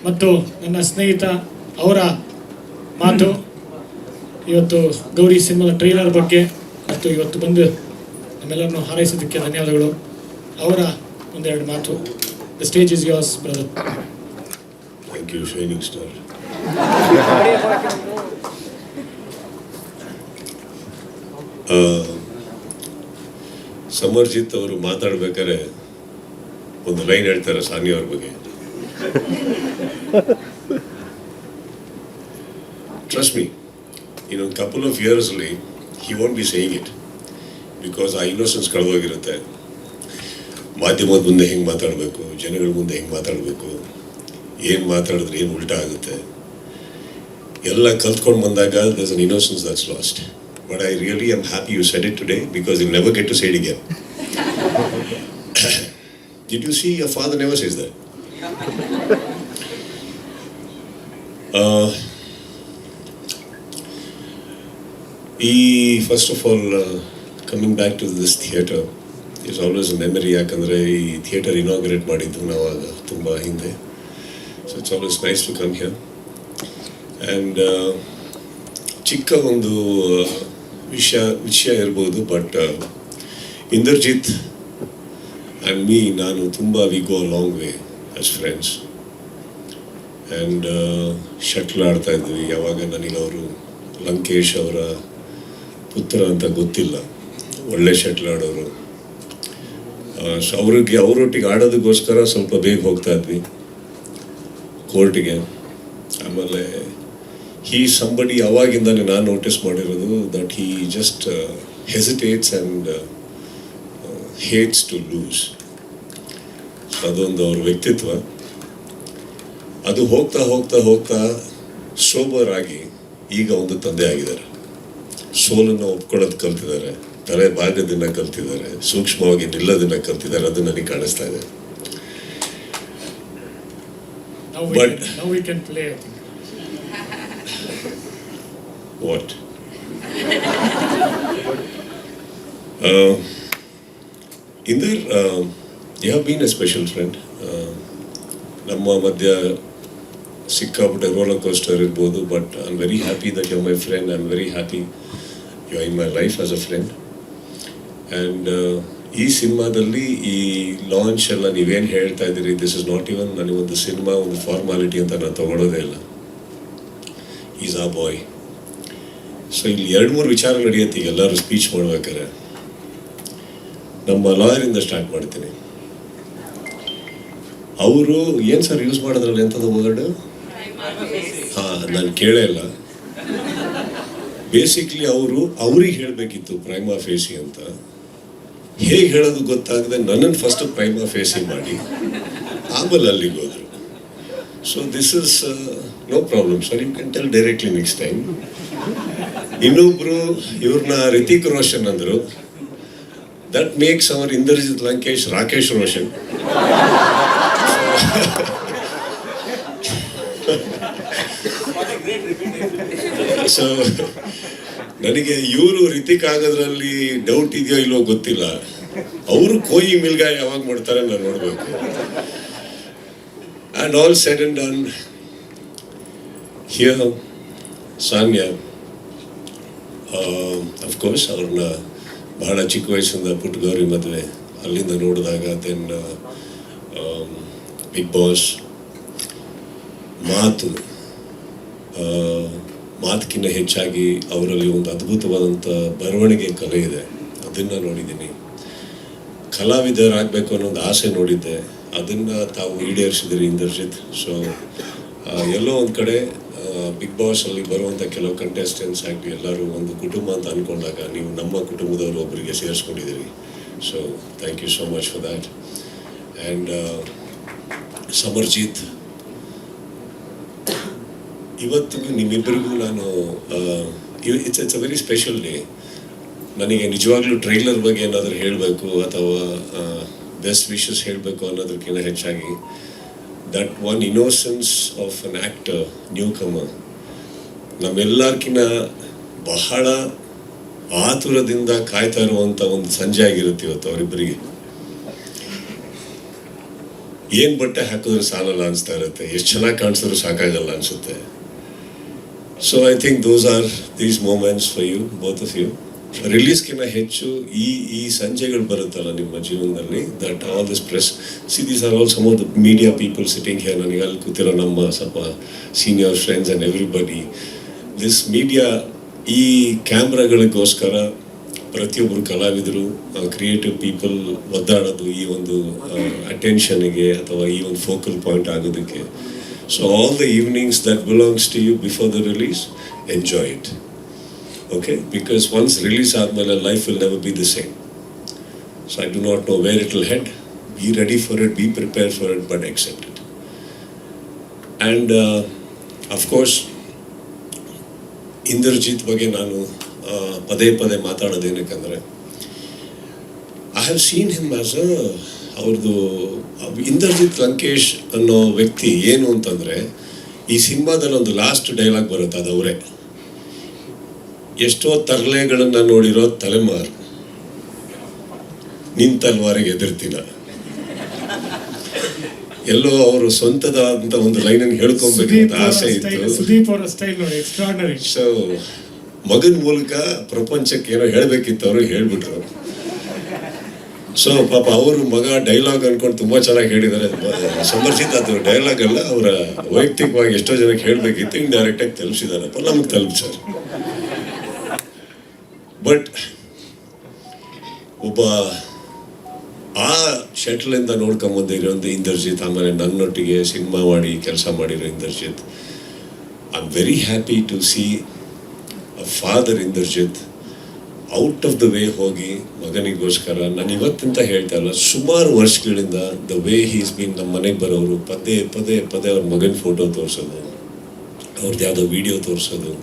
ಮತ್ತು ನನ್ನ ಸ್ನೇಹಿತ ಅವರ ಮಾತು ಇವತ್ತು ಗೌರಿ ಸಿನಿಮಾದ ಟ್ರೈಲರ್ ಬಗ್ಗೆ ಮತ್ತು ಇವತ್ತು ಬಂದು ನಮ್ಮೆಲ್ಲರನ್ನು ಹಾರೈಸೋದಕ್ಕೆ ಧನ್ಯವಾದಗಳು. ಅವರ ಒಂದೆರಡು ಮಾತು. The stage is yours brother. Thank you shining star. Samarjit ಅವರು ಮಾತಾಡ್ಬೇಕಾದ್ರೆ ಒಂದು ಲೈನ್ ಹೇಳ್ತಾರೆ ಸಾನಿಯಾ ಅವ್ರ ಬಗ್ಗೆ. ಟ್ರಸ್ಟ್ ಮೀ, ಇನ್ನೊಂದು ಕಪಲ್ ಆಫ್ ಇಯರ್ಸ್ಲಿ he won't be saying it because ಆ ಇನ್ನೋಸೆನ್ಸ್ ಕಳೆದೋಗಿರುತ್ತೆ. ಮಾಧ್ಯಮದ ಮುಂದೆ ಹೆಂಗೆ ಮಾತಾಡಬೇಕು, ಜನಗಳ ಮುಂದೆ ಹೆಂಗೆ ಮಾತಾಡಬೇಕು, ಏನು ಮಾತಾಡಿದ್ರೆ ಏನು ಉಲ್ಟಾ ಆಗುತ್ತೆ ಎಲ್ಲ ಕಲ್ತ್ಕೊಂಡು ಬಂದಾಗ there's an innocence that's lost. But I really am happy you said it today because you'll never get to say it again. Did you see your father never says that? First of all, coming back to this theatre is always a memory. ಯಾಕಂದರೆ ಈ theatre inaugurate ಮಾಡಿದ್ದು ನಾವಾಗ ತುಂಬ ಹಿಂದೆ. So it's always nice to come here. And ಚಿಕ್ಕ ಒಂದು ವಿಷಯ ಇರ್ಬೋದು, but Inderjit and me, ನಾನು ತುಂಬ we go a long way as friends. And shuttle ಆಡ್ತಾ ಇದ್ವಿ. ಯಾವಾಗ ನನಗೆ ಅವರು ಲಂಕೇಶ್ ಅವರ ಪುತ್ರ ಅಂತ ಗೊತ್ತಿಲ್ಲ, ಒಳ್ಳೆ ಶಟ್ಲ್ ಆಡೋರು. ಸೊ ಅವರೊಟ್ಟಿಗೆ ಆಡೋದಕ್ಕೋಸ್ಕರ ಸ್ವಲ್ಪ ಬೇಗ ಹೋಗ್ತಾ ಇದ್ವಿ ಕೋರ್ಟಿಗೆ. ಆಮೇಲೆ ಹೀ ಸಂಬಡಿ ಅವಾಗಿಂದಾನೆ ನಾನು ನೋಟಿಸ್ ಮಾಡಿರೋದು that he just hesitates and hates to lose. ಅದೊಂದು ಅವ್ರ ವ್ಯಕ್ತಿತ್ವ. ಅದು ಹೋಗ್ತಾ ಹೋಗ್ತಾ ಹೋಗ್ತಾ ಸೋಬರ್ ಆಗಿ ಈಗ ಒಂದು ತಂದೆ ಆಗಿದ್ದಾರೆ. ಸೋಲನ್ನು ಒಪ್ಕೊಳ್ಳೋದು ಕಲ್ತಿದ್ದಾರೆ, ತಲೆ ಭಾಗದಿಂದ ಕಲ್ತಿದ್ದಾರೆ, ಸೂಕ್ಷ್ಮವಾಗಿ ನಿಲ್ಲೋದನ್ನ ಕಲ್ತಿದ್ದಾರೆ. ಅದು ನನಗೆ ಕಾಣಿಸ್ತಾ ಇದೆ. Now we can play, I think. What? Inder, you have been a special friend. ನಮ್ಮ ಮಧ್ಯ ಸಿಕ್ಕಾಪಟ್ಟೆ ರೋಲರ್ ಕೋಸ್ಟರ್ ಇರ್ಬೋದು, but I am very happy that you are my friend. I am very happy you are in my life as a friend. And ಈ ಸಿನಿಮಾದಲ್ಲಿ ಈ launch ಎಲ್ಲ ನೀವೇನು ಹೇಳ್ತಾ ಇದ್ದೀರಿ, ದಿಸ್ ಇಸ್ ನಾಟ್ ಇವನ್ ನನಗೊಂದು ಸಿನಿಮಾ ಒಂದು ಫಾರ್ಮಾಲಿಟಿ ಅಂತ ನಾನು ತಗೊಳ್ಳೋದೇ ಇಲ್ಲ. ಈಸ್ ಆ ಬಾಯ್. ಸೊ ಇಲ್ಲಿ 2-3 ವಿಚಾರ ನಡೆಯುತ್ತೆ ಈಗ ಎಲ್ಲರೂ ಸ್ಪೀಚ್ ಮಾಡ್ಬೇಕಾರೆ. ನಮ್ಮ ಲಾಯರಿಂದ ಸ್ಟಾರ್ಟ್ ಮಾಡ್ತೀನಿ. ಅವರು ಏನು ಸರ್ ಯೂಸ್ ಮಾಡೋದ್ರಲ್ಲಿ ಎಂಥದ್ದು ವರ್ಡ್? ಹಾಂ, ನಾನು ಕೇಳೇ ಇಲ್ಲ. ಬೇಸಿಕ್ಲಿ ಅವ್ರಿಗೆ ಹೇಳಬೇಕಿತ್ತು ಪ್ರೈಮಾ ಫೇಸಿ ಅಂತ. ಹೇಗೆ ಹೇಳೋದು ಗೊತ್ತಾಗದೆ ನನ್ನನ್ನು ಫಸ್ಟ್ ಪ್ರೈಮಾ ಫೇಸಿ ಮಾಡಿ ಆಮೇಲೆ ಅಲ್ಲಿಗೆ ಹೋದರು. So this is no problem sir, you can tell directly next time. ಇನ್ನೊಬ್ರು ಇವ್ರನ್ನ ರಿತಿಕ್ ರೋಷನ್ ಅಂದರು. That makes our Indrajit Lankesh Rakesh Roshan. So ನನಗೆ ಇವರು ರಿತಿಕ್ ಆಗೋದ್ರಲ್ಲಿ ಡೌಟ್ ಇದೆಯೋ ಇಲ್ಲೋ ಗೊತ್ತಿಲ್ಲ. ಅವರು ಕೋಯಿ ಮಿಲ್ಗಾ ಯಾವಾಗ ಮಾಡ್ತಾರೆ ನಾನು ನೋಡಬೇಕು. And all said and done here Sanya, of course ಅವ್ರನ್ನ ಬಹಳ ಚಿಕ್ಕ ವಯಸ್ಸಿಂದ ಪುಟ್ಟ ಗೌರಿ ಮದುವೆ ಅಲ್ಲಿಂದ ನೋಡಿದಾಗ, ದೆನ್ ಬಿಗ್ ಬಾಸ್, ಮಾತಕ್ಕಿಂತ ಹೆಚ್ಚಾಗಿ ಅವರಲ್ಲಿ ಒಂದು ಅದ್ಭುತವಾದಂಥ ಬರವಣಿಗೆ ಕಲೆ ಇದೆ, ಅದನ್ನು ನೋಡಿದ್ದೀನಿ. ಕಲಾವಿದರಾಗಬೇಕು ಅನ್ನೋ ಒಂದು ಆಸೆ ನೋಡಿದ್ದೆ, ಅದನ್ನು ತಾವು ಈಡೇರಿಸಿದಿರಿ ಇಂದರ್ಜಿತ್. ಸೊ ಎಲ್ಲೋ ಒಂದು ಕಡೆ ಬಿಗ್ ಬಾಸಲ್ಲಿ ಬರುವಂಥ ಕೆಲವು ಕಂಟೆಸ್ಟೆಂಟ್ಸ್ ಆಗಲಿ ಎಲ್ಲರೂ ಒಂದು ಕುಟುಂಬ ಅಂತ ಅಂದ್ಕೊಂಡಾಗ ನೀವು ನಮ್ಮ ಕುಟುಂಬದವರು ಒಬ್ಬರಿಗೆ ಸೇರಿಸ್ಕೊಂಡಿದ್ದೀರಿ. So thank you so much for that. And Samarjit, ಇವತ್ತಿಗೂ ನಿಮ್ಮಿಬ್ಬರಿಗೂ ನಾನು it's a very special day. ನನಗೆ ನಿಜವಾಗ್ಲೂ ಟ್ರೈಲರ್ ಬಗ್ಗೆ ಏನಾದರೂ ಹೇಳಬೇಕು ಅಥವಾ ಬೆಸ್ಟ್ ವಿಶಸ್ ಹೇಳಬೇಕು ಅನ್ನೋದಕ್ಕಿಂತ ಹೆಚ್ಚಾಗಿ that one innocence of an actor, newcomer, ನಮ್ಮೆಲ್ಲರ್ಕಿನ್ನ ಬಹಳ ಆತುರದಿಂದ ಕಾಯ್ತಾ ಇರುವಂಥ ಒಂದು ಸಂಜೆ ಆಗಿರುತ್ತೆ ಇವತ್ತು ಅವರಿಬ್ಬರಿಗೆ. ಏನು ಬಟ್ಟೆ ಹಾಕಿದ್ರೆ ಸಾಲಲ್ಲ ಅನಿಸ್ತಾ ಇರುತ್ತೆ, ಎಷ್ಟು ಚೆನ್ನಾಗಿ ಕಾಣಿಸಿದ್ರು ಸಾಕಾಗಲ್ಲ ಅನಿಸುತ್ತೆ. So I think those are these moments for you, both of you. ರಿಲೀಸ್ಗಿಂತ ಹೆಚ್ಚು ಈ ಸಂಜೆಗಳು ಬರುತ್ತಲ್ಲ ನಿಮ್ಮ ಜೀವನದಲ್ಲಿ, that all this press, see these are all some of the media people sitting here. ನನಗೆ ಅಲ್ಲಿ ಕೂತಿರೋ ನಮ್ಮ ಸ್ವಲ್ಪ senior friends and everybody, this media ಈ ಕ್ಯಾಮ್ರಾಗಳಿಗೋಸ್ಕರ ಪ್ರತಿಯೊಬ್ಬರು ಕಲಾವಿದರು, ಕ್ರಿಯೇಟಿವ್ ಪೀಪಲ್ ಒದ್ದಾಡೋದು ಈ ಒಂದು ಅಟೆನ್ಷನ್ಗೆ ಅಥವಾ ಈ ಒಂದು ಫೋಕಲ್ ಪಾಯಿಂಟ್ ಆಗೋದಕ್ಕೆ. So all the evenings that belongs to you before the release, enjoy it. Okay, because once release ಆದಮೇಲೆ life will never be the same. So I do not know where it will head. Be ready for it, be prepared for it, but accept it. And of course, Indrajit ಬಗ್ಗೆ ನಾನು ಪದೇ ಪದೇ ಮಾತಾಡೋದೇನಕ್ಕಂದರೆ, I have seen him as ಅವ್ರದ್ದು ಇಂದ್ರಜಿತ್ ಲಂಕೇಶ್ ಅನ್ನೋ ವ್ಯಕ್ತಿ ಏನು ಅಂತಂದರೆ, ಈ ಸಿನಿಮಾದಲ್ಲಿ ಒಂದು ಲಾಸ್ಟ್ ಡೈಲಾಗ್ ಬರುತ್ತೆ, ಅದು ಅವರೇ. ಎಷ್ಟೋ ತರಲೆಗಳನ್ನು ನೋಡಿರೋ ತಲೆಮಾರು, ನಿನ್ನ ತಲ್ವಾರಿಗೆ ಎದುರ್ತೀನ. ಎಲ್ಲೋ ಅವರು ಸ್ವಂತದಾದಂಥ ಒಂದು ಲೈನನ್ನು ಹೇಳ್ಕೊಬೇಕು ಅಂತ ಆಸೆ ಇತ್ತು. ಸೊ ಮಗನ ಮೂಲಕ ಪ್ರಪಂಚಕ್ಕೆ ಏನೋ ಹೇಳಬೇಕಿತ್ತು, ಅವರು ಹೇಳ್ಬಿಟ್ರು. ಸೊ ಪಾಪ ಅವರು ಮಗ ಡೈಲಾಗ್ ಅನ್ಕೊಂಡು ತುಂಬ ಚೆನ್ನಾಗಿ ಹೇಳಿದ್ದಾರೆ. ಸಮರ್ಜಿತ್ ಅದು ಡೈಲಾಗ್ ಅಲ್ಲ, ಅವರ ವೈಯಕ್ತಿಕವಾಗಿ ಎಷ್ಟೋ ಜನಕ್ಕೆ ಹೇಳಬೇಕಿತ್ತು, ಇಂಡೈರೆಕ್ಟಾಗಿ ತಲುಪಿಸಿದಾರಪ್ಪ, ನಮಗೆ ತಲುಪಿಸ್ತಾರೆ. ಬಟ್ ಒಬ್ಬ ಆ ಶಟ್ಲಿಂದ ನೋಡ್ಕೊಂಬಂದಿರೋಂಥ ಇಂದ್ರಜಿತ್, ಆಮೇಲೆ ನನ್ನೊಟ್ಟಿಗೆ ಸಿನಿಮಾ ಮಾಡಿ ಕೆಲಸ ಮಾಡಿರೋ Indrajit, I am very happy to see a father Indrajit out of the way ಹೋಗಿ ಮಗನಿಗೋಸ್ಕರ. ನಾನು ಇವತ್ತಿಂತ ಹೇಳ್ತಾ ಇಲ್ಲ, ಸುಮಾರು ವರ್ಷಗಳಿಂದ ದ ವೇ ಹೀಸ್ ಬೀನ್ ನಮ್ಮ ಮನೆಗೆ ಬರೋರು ಪದೇ ಪದೇ ಪದೇ ಅವ್ರ ಮಗನ ಫೋಟೋ ತೋರಿಸೋದು, ಅವ್ರದ್ದು ಯಾವುದೋ ವಿಡಿಯೋ ತೋರಿಸೋದು.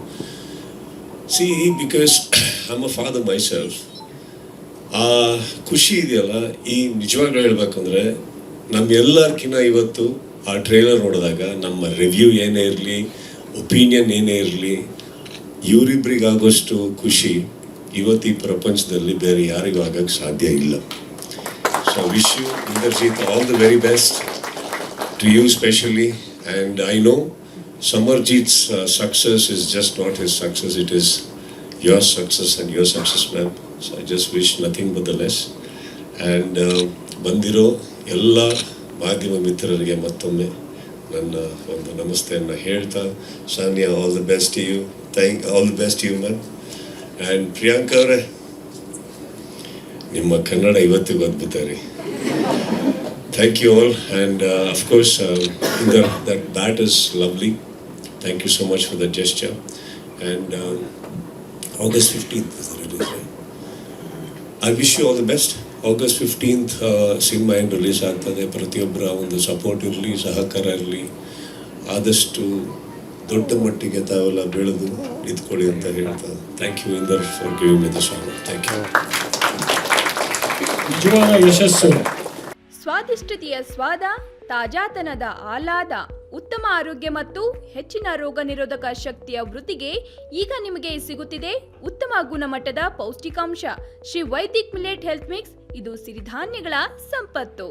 C, because I am a father my self. ಆ ಖುಷಿ ಇದೆಯಲ್ಲ, ಈ ನಿಜವಾಗ್ಲೂ ಹೇಳ್ಬೇಕಂದ್ರೆ ನಮ್ಮೆಲ್ಲರ್ಕಿನ್ನ ಇವತ್ತು ಆ ಟ್ರೇಲರ್ ನೋಡಿದಾಗ ನಮ್ಮ ರಿವ್ಯೂ ಏನೇ ಇರಲಿ, ಒಪಿನಿಯನ್ ಏನೇ ಇರಲಿ, ಇವರಿಬ್ಬರಿಗಾಗೋಷ್ಟು ಖುಷಿ ಇವತ್ತು ಈ ಪ್ರಪಂಚದಲ್ಲಿ ಬೇರೆ ಯಾರಿಗೂ ಆಗೋಕ್ಕೆ ಸಾಧ್ಯ ಇಲ್ಲ. So wish you Indrajit all the very best, to you specially. And I know Samarjit's success is just not his success, it is your success and your success, ma'am. So I just wish nothing but the best. And ಬಂದಿರೋ ಎಲ್ಲ ಮಾಧ್ಯಮ ಮಿತ್ರರಿಗೆ ಮತ್ತೊಮ್ಮೆ ನನ್ನ ಒಂದು ನಮಸ್ತೆಯನ್ನು ಹೇಳ್ತಾ, Sania, all the best to you. All the best to you, ma'am. And Priyanka ಅವರೇ, ನಿಮ್ಮ ಕನ್ನಡ ಇವತ್ತಿಗೂ ಅದ್ಭುತ ರೀ. Thank you all, and of course, that bat is lovely. Thank you so much for the gesture. And August 15th is the release, right? I wish you all the best. August 15th cinema ಏನು release ಆಗ್ತದೆ. ಪ್ರತಿಯೊಬ್ಬರ ಒಂದು support ಇರಲಿ, ಸಹಕಾರ ಇರಲಿ. ಆದಷ್ಟು ದೊಡ್ಡ ಮಟ್ಟಿಗೆ ತಾವೆಲ್ಲ ಬೆಳೆದು ನಿಂತ್ಕೊಳ್ಳಿ ಅಂತ ಹೇಳ್ತಾ, thank you Inder for giving me this honour. Thank you. ನಿಜವಾದ ಯಶಸ್ಸು, ಸ್ವಾದಿಷ್ಟತೆಯ ಸ್ವಾದ, ತಾಜಾತನದ ಆಹ್ಲಾದ, ಉತ್ತಮ ಆರೋಗ್ಯ ಮತ್ತು ಹೆಚ್ಚಿನ ರೋಗ ನಿರೋಧಕ ಶಕ್ತಿಯ ವೃದ್ಧಿಗೆ ಈಗ ನಿಮಗೆ ಸಿಗುತ್ತಿದೆ ಉತ್ತಮ ಗುಣಮಟ್ಟದ ಪೌಷ್ಟಿಕಾಂಶ. Shri Vaidik millet health mix, ಇದು ಸಿರಿಧಾನ್ಯಗಳ ಸಂಪತ್ತು.